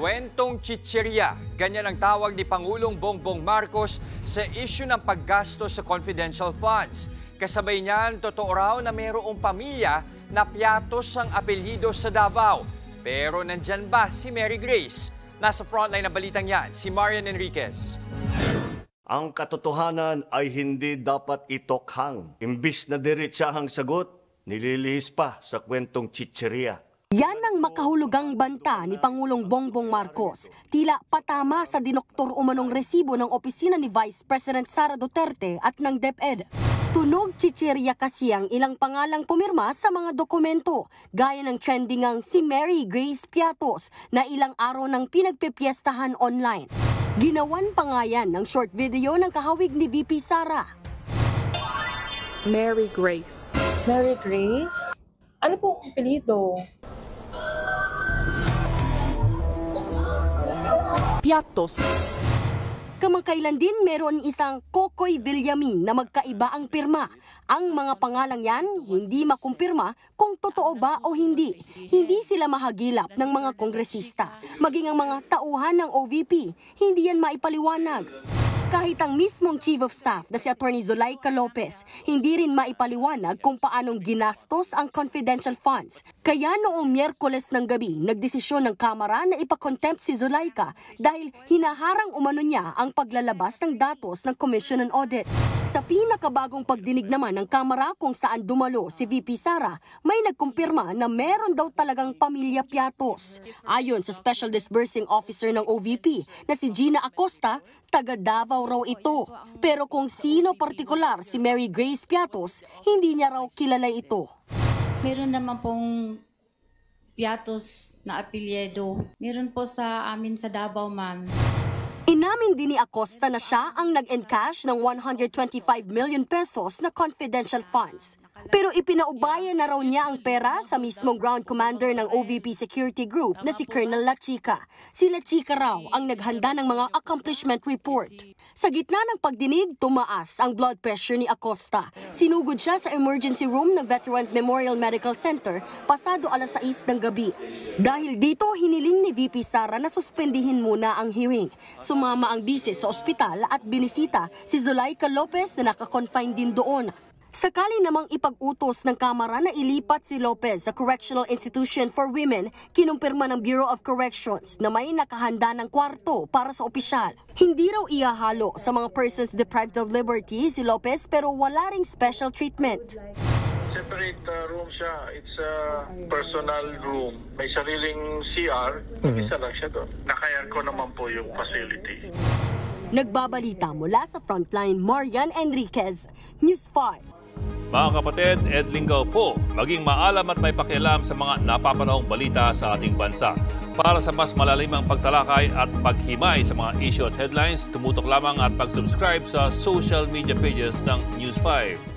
Kwentong chichirya, ganyan ang tawag ni Pangulong Bongbong Marcos sa issue ng paggastos sa confidential funds. Kasabay niyan, totoo raw na mayroong pamilya na piatos ang apelyido sa Davao. Pero nandyan ba si Mary Grace? Nasa frontline ng balitang yan, si Marian Enriquez. Ang katotohanan ay hindi dapat itokhang. Imbis na diretsahang sagot, nililihis pa sa kwentong chichirya. Yan ang makahulugang banta ni Pangulong Bongbong Marcos. Tila patama sa dinoktor umanong resibo ng opisina ni Vice President Sara Duterte at ng DepEd. Tunog chichirya kasi ang ilang pangalang pumirma sa mga dokumento, gaya ng trendingang si Mary Grace Piatos na ilang araw nang pinagpipiestahan online. Ginawan pa nga yan ng short video ng kahawig ni VP Sara. Mary Grace. Mary Grace? Ano pong apelyido? Piatos. Kamakailan din meron isang Kokoy Villamin na magkaiba ang pirma. Ang mga pangalang yan hindi makumpirma kung totoo ba o hindi. Hindi sila mahagilap ng mga kongresista. Maging ang mga tauhan ng OVP, hindi yan maipaliwanag. Kahit ang mismong Chief of Staff na si Atty. Zulaika Lopez, hindi rin maipaliwanag kung paanong ginastos ang confidential funds. Kaya noong Miyerkules ng gabi, nagdesisyon ng Kamara na ipakontempt si Zulaika dahil hinaharang umano niya ang paglalabas ng datos ng Commission on Audit. Sa pinakabagong pagdinig naman ng Kamara kung saan dumalo si VP Sara, may nagkumpirma na meron daw talagang pamilya Piatos. Ayon sa Special Disbursing Officer ng OVP na si Gina Acosta, taga Davao raw ito. Pero kung sino partikular si Mary Grace Piatos, hindi niya raw kilala ito. Meron naman pong Piatos na apelyido. Meron po sa amin sa Davao, ma'am. Inamin din ni Acosta na siya ang nag-encash ng 125 million pesos na confidential funds. Pero ipinaubaya na raw niya ang pera sa mismong ground commander ng OVP Security Group na si Colonel La Chica. Si La Chica raw ang naghanda ng mga accomplishment report. Sa gitna ng pagdinig, tumaas ang blood pressure ni Acosta. Sinugod siya sa emergency room ng Veterans Memorial Medical Center pasado alas 6 ng gabi. Dahil dito, hiniling ni VP Sara na suspendihin muna ang hearing. Sumama ang bisis sa ospital at binisita si Zulaika Lopez na nakakonfine din doon. Sakali namang ipag-utos ng Kamara na ilipat si Lopez sa Correctional Institution for Women, kinumpirma ng Bureau of Corrections na may nakahanda ng kwarto para sa opisyal. Hindi raw iahalo sa mga persons deprived of liberty si Lopez pero wala ring special treatment. Separate room siya. It's a personal room. May sariling CR. Isa lang siya doon. Naka-air ko naman po yung facility. Nagbabalita mula sa Frontline, Marian Enriquez, News 5. Mga kapatid, Ed Lingaw po, maging maalam at may pakialam sa mga napapanahong balita sa ating bansa. Para sa mas malalimang pagtalakay at paghimay sa mga issue at headlines, tumutok lamang at pag-subscribe sa social media pages ng News 5.